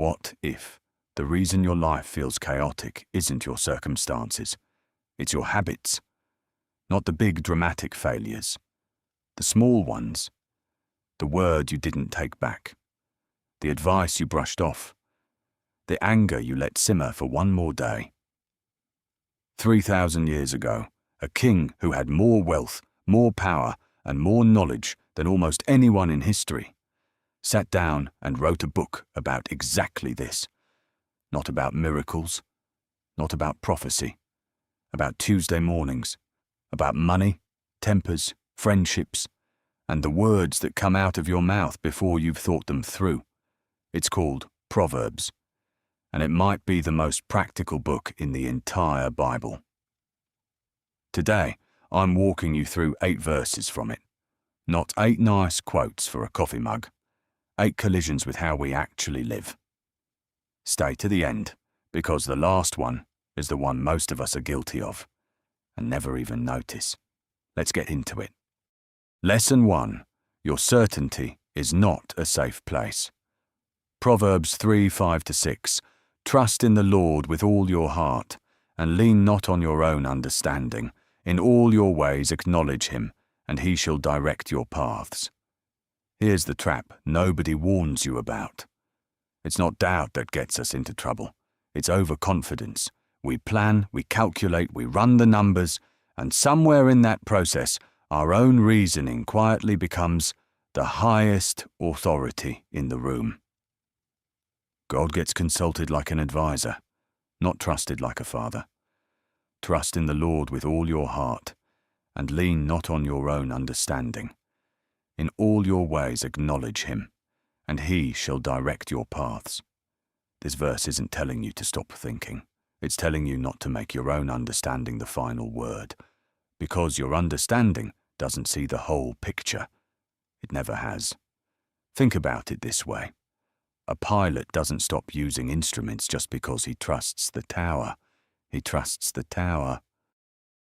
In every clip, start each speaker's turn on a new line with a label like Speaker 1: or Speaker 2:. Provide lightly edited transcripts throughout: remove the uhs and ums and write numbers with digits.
Speaker 1: What if the reason your life feels chaotic isn't your circumstances? It's your habits. Not the big dramatic failures. The small ones. The word you didn't take back. The advice you brushed off. The anger you let simmer for one more day. 3,000 years ago, a king who had more wealth, more power, and more knowledge than almost anyone in history sat down and wrote a book about exactly this. Not about miracles, not about prophecy, about Tuesday mornings, about money, tempers, friendships, and the words that come out of your mouth before you've thought them through. It's called Proverbs, and it might be the most practical book in the entire Bible. Today, I'm walking you through 8 verses from it. Not 8 nice quotes for a coffee mug. 8 collisions with how we actually live. Stay to the end, because the last one is the one most of us are guilty of, and never even notice. Let's get into it. Lesson 1. Your certainty is not a safe place. Proverbs 3:5-6. Trust in the Lord with all your heart, and lean not on your own understanding. In all your ways acknowledge him, and he shall direct your paths. Here's the trap nobody warns you about. It's not doubt that gets us into trouble. It's overconfidence. We plan, we calculate, we run the numbers, and somewhere in that process, our own reasoning quietly becomes the highest authority in the room. God gets consulted like an advisor, not trusted like a father. Trust in the Lord with all your heart, and lean not on your own understanding. In all your ways acknowledge him, and he shall direct your paths. This verse isn't telling you to stop thinking. It's telling you not to make your own understanding the final word, because your understanding doesn't see the whole picture. It never has. Think about it this way. A pilot doesn't stop using instruments just because he trusts the tower. He trusts the tower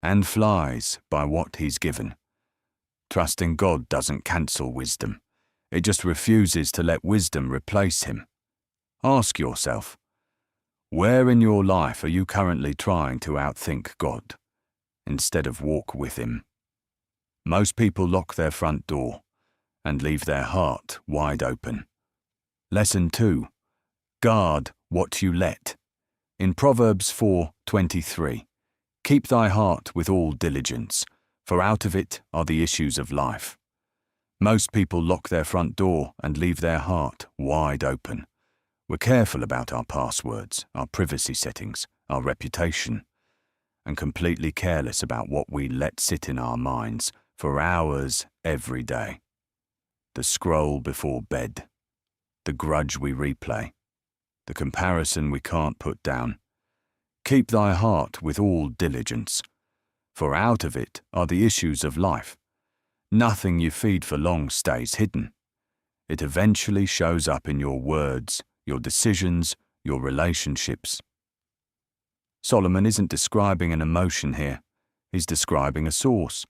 Speaker 1: and flies by what he's given. Trusting God doesn't cancel wisdom. It just refuses to let wisdom replace him. Ask yourself, where in your life are you currently trying to outthink God instead of walk with him? Most people lock their front door and leave their heart wide open. Lesson 2. Guard what you let. In Proverbs 4:23, keep thy heart with all diligence, for out of it are the issues of life. Most people lock their front door and leave their heart wide open. We're careful about our passwords, our privacy settings, our reputation, and completely careless about what we let sit in our minds for hours every day. The scroll before bed, the grudge we replay, the comparison we can't put down. Keep thy heart with all diligence, for out of it are the issues of life. Nothing you feed for long stays hidden. It eventually shows up in your words, your decisions, your relationships. Solomon isn't describing an emotion here. He's describing a source.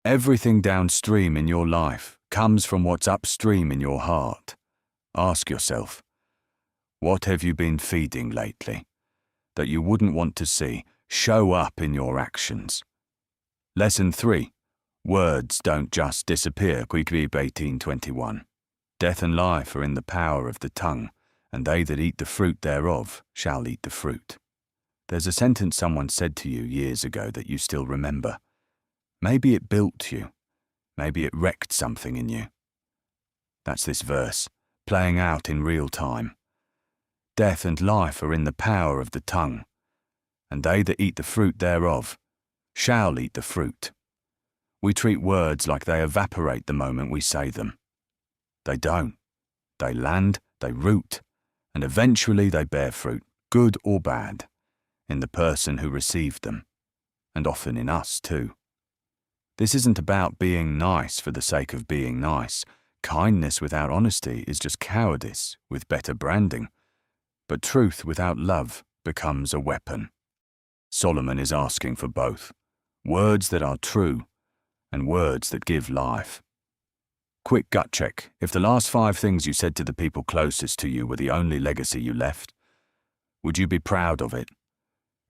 Speaker 1: Everything downstream in your life comes from what's upstream in your heart. Ask yourself, what have you been feeding lately that you wouldn't want to see show up in your actions? Lesson 3. Words don't just disappear. Proverbs 18:21. Death and life are in the power of the tongue, and they that eat the fruit thereof shall eat the fruit. There's a sentence someone said to you years ago that you still remember. Maybe it built you. Maybe it wrecked something in you. That's this verse, playing out in real time. Death and life are in the power of the tongue, and they that eat the fruit thereof shall eat the fruit. We treat words like they evaporate the moment we say them. They don't. They land, they root, and eventually they bear fruit, good or bad, in the person who received them, and often in us too. This isn't about being nice for the sake of being nice. Kindness without honesty is just cowardice with better branding. But truth without love becomes a weapon. Solomon is asking for both, words that are true and words that give life. Quick gut check. If the last 5 things you said to the people closest to you were the only legacy you left, would you be proud of it?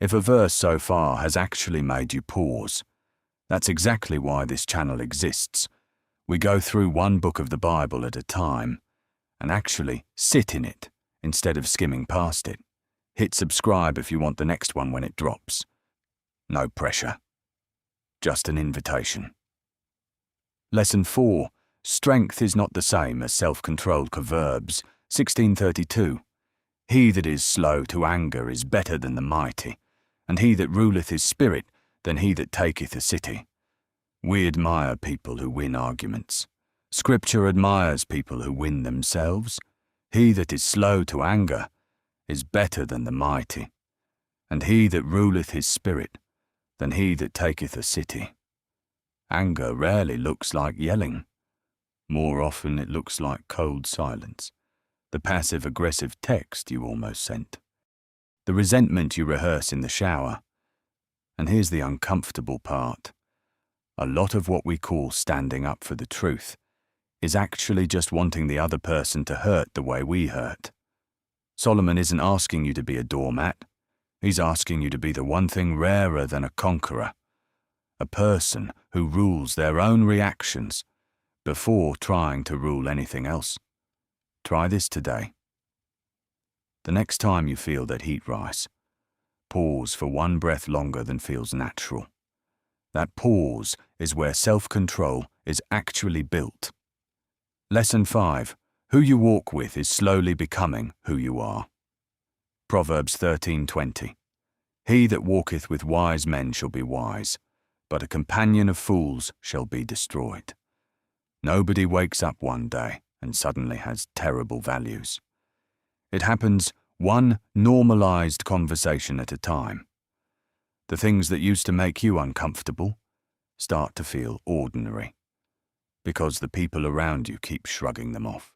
Speaker 1: If a verse so far has actually made you pause, that's exactly why this channel exists. We go through one book of the Bible at a time and actually sit in it instead of skimming past it. Hit subscribe if you want the next one when it drops. No pressure. Just an invitation. Lesson 4. Strength is not the same as self-controlled. Proverbs 16:32. He that is slow to anger is better than the mighty, and he that ruleth his spirit than he that taketh a city. We admire people who win arguments. Scripture admires people who win themselves. He that is slow to anger is better than the mighty, and he that ruleth his spirit than he that taketh a city. Anger rarely looks like yelling. More often it looks like cold silence, the passive-aggressive text you almost sent, the resentment you rehearse in the shower. And here's the uncomfortable part. A lot of what we call standing up for the truth is actually just wanting the other person to hurt the way we hurt. Solomon isn't asking you to be a doormat. He's asking you to be the one thing rarer than a conqueror, a person who rules their own reactions before trying to rule anything else. Try this today. The next time you feel that heat rise, pause for one breath longer than feels natural. That pause is where self-control is actually built. Lesson 5. Who you walk with is slowly becoming who you are. Proverbs 13:20. He that walketh with wise men shall be wise, but a companion of fools shall be destroyed. Nobody wakes up one day and suddenly has terrible values. It happens one normalized conversation at a time. The things that used to make you uncomfortable start to feel ordinary, because the people around you keep shrugging them off.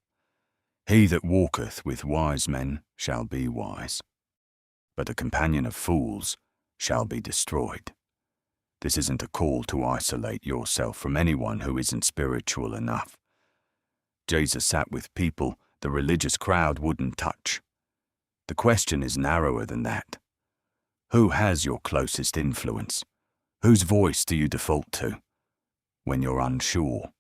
Speaker 1: He that walketh with wise men shall be wise, but a companion of fools shall be destroyed. This isn't a call to isolate yourself from anyone who isn't spiritual enough. Jesus sat with people the religious crowd wouldn't touch. The question is narrower than that. Who has your closest influence? Whose voice do you default to when you're unsure?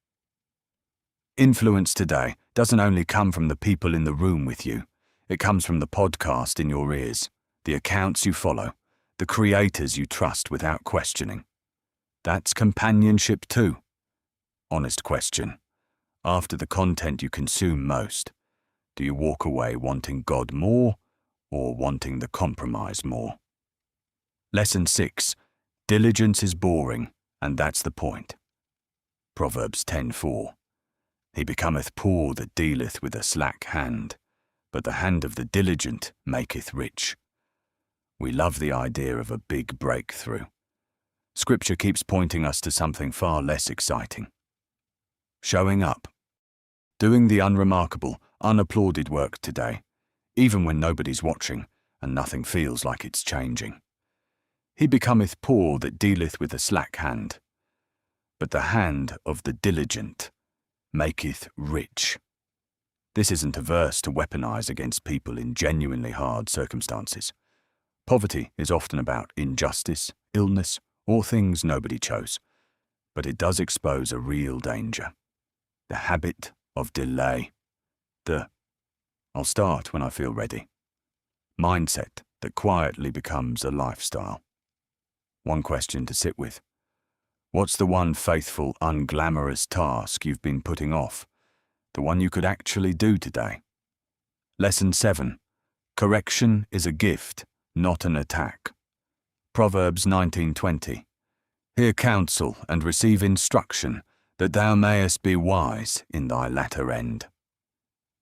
Speaker 1: Influence today doesn't only come from the people in the room with you. It comes from the podcast in your ears, the accounts you follow, the creators you trust without questioning. That's companionship too. Honest question. After the content you consume most, do you walk away wanting God more or wanting the compromise more? Lesson 6. Diligence is boring, and that's the point. Proverbs 10:4. He becometh poor that dealeth with a slack hand, but the hand of the diligent maketh rich. We love the idea of a big breakthrough. Scripture keeps pointing us to something far less exciting. Showing up. Doing the unremarkable, unapplauded work today, even when nobody's watching and nothing feels like it's changing. He becometh poor that dealeth with a slack hand, but the hand of the diligent maketh rich. This isn't a verse to weaponize against people in genuinely hard circumstances. Poverty is often about injustice, illness, or things nobody chose, but it does expose a real danger. The habit of delay. I'll start when I feel ready. Mindset that quietly becomes a lifestyle. One question to sit with. What's the one faithful, unglamorous task you've been putting off? The one you could actually do today? Lesson 7. Correction is a gift, not an attack. Proverbs 19:20. Hear counsel and receive instruction, that thou mayest be wise in thy latter end.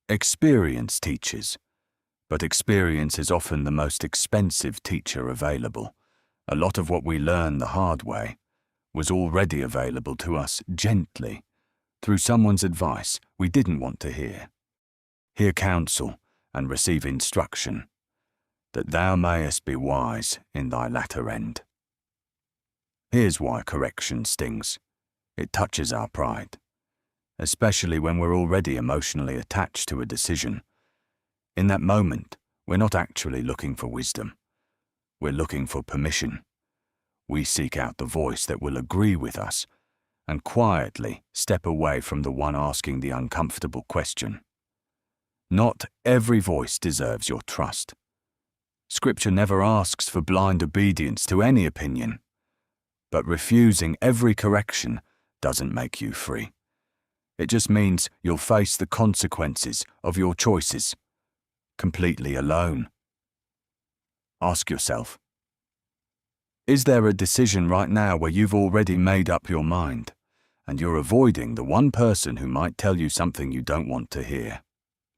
Speaker 1: Experience teaches, but experience is often the most expensive teacher available. A lot of what we learn the hard way was already available to us gently, through someone's advice we didn't want to hear. Hear counsel and receive instruction, that thou mayest be wise in thy latter end. Here's why correction stings. It touches our pride. especially when we're already emotionally attached to a decision. In that moment, we're not actually looking for wisdom. We're looking for permission. We seek out the voice that will agree with us and quietly step away from the one asking the uncomfortable question. Not every voice deserves your trust. Scripture never asks for blind obedience to any opinion, but refusing every correction doesn't make you free. It just means you'll face the consequences of your choices, completely alone. Ask yourself, is there a decision right now where you've already made up your mind, and you're avoiding the one person who might tell you something you don't want to hear?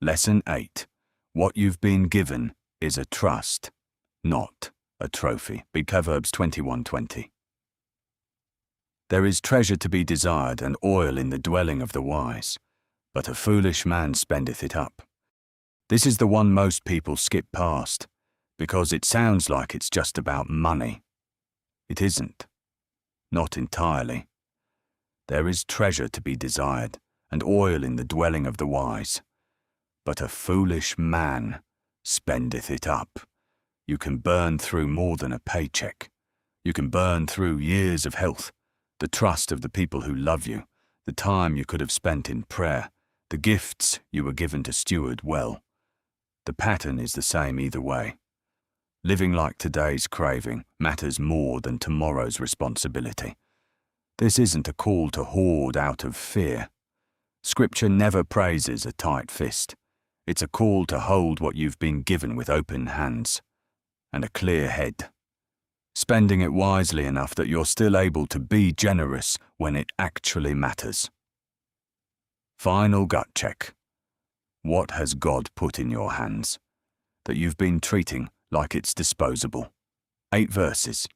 Speaker 1: Lesson 8. What you've been given is a trust, not a trophy. Book of Proverbs 21:20. There is treasure to be desired and oil in the dwelling of the wise, but a foolish man spendeth it up. This is the one most people skip past, because it sounds like it's just about money. It isn't. Not entirely. There is treasure to be desired and oil in the dwelling of the wise, but a foolish man spendeth it up. You can burn through more than a paycheck. You can burn through years of health, the trust of the people who love you, the time you could have spent in prayer, the gifts you were given to steward well. The pattern is the same either way. Living like today's craving matters more than tomorrow's responsibility. This isn't a call to hoard out of fear. Scripture never praises a tight fist. It's a call to hold what you've been given with open hands and a clear head, spending it wisely enough that you're still able to be generous when it actually matters. Final gut check. What has God put in your hands that you've been treating like it's disposable? 8 verses.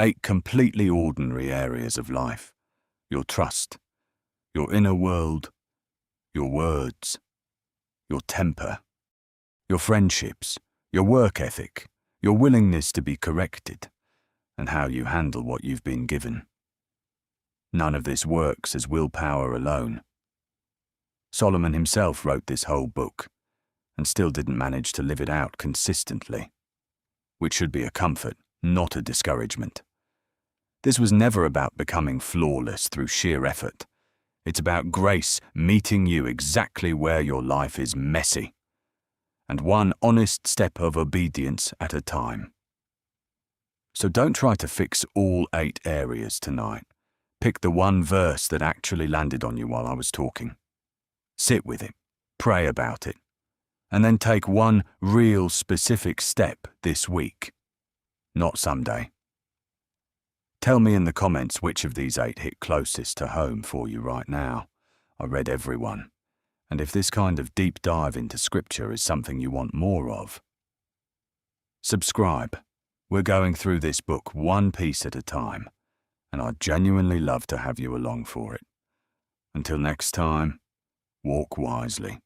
Speaker 1: 8 completely ordinary areas of life. Your trust, your inner world, your words, your temper, your friendships, your work ethic, your willingness to be corrected, and how you handle what you've been given. None of this works as willpower alone. Solomon himself wrote this whole book and still didn't manage to live it out consistently, which should be a comfort, not a discouragement. This was never about becoming flawless through sheer effort. It's about grace meeting you exactly where your life is messy, and one honest step of obedience at a time. So don't try to fix all 8 areas tonight. Pick the one verse that actually landed on you while I was talking. Sit with it, pray about it, and then take one real specific step this week, not someday. Tell me in the comments which of these 8 hit closest to home for you right now. I read every one. And if this kind of deep dive into Scripture is something you want more of, subscribe. We're going through this book one piece at a time, and I'd genuinely love to have you along for it. Until next time, walk wisely.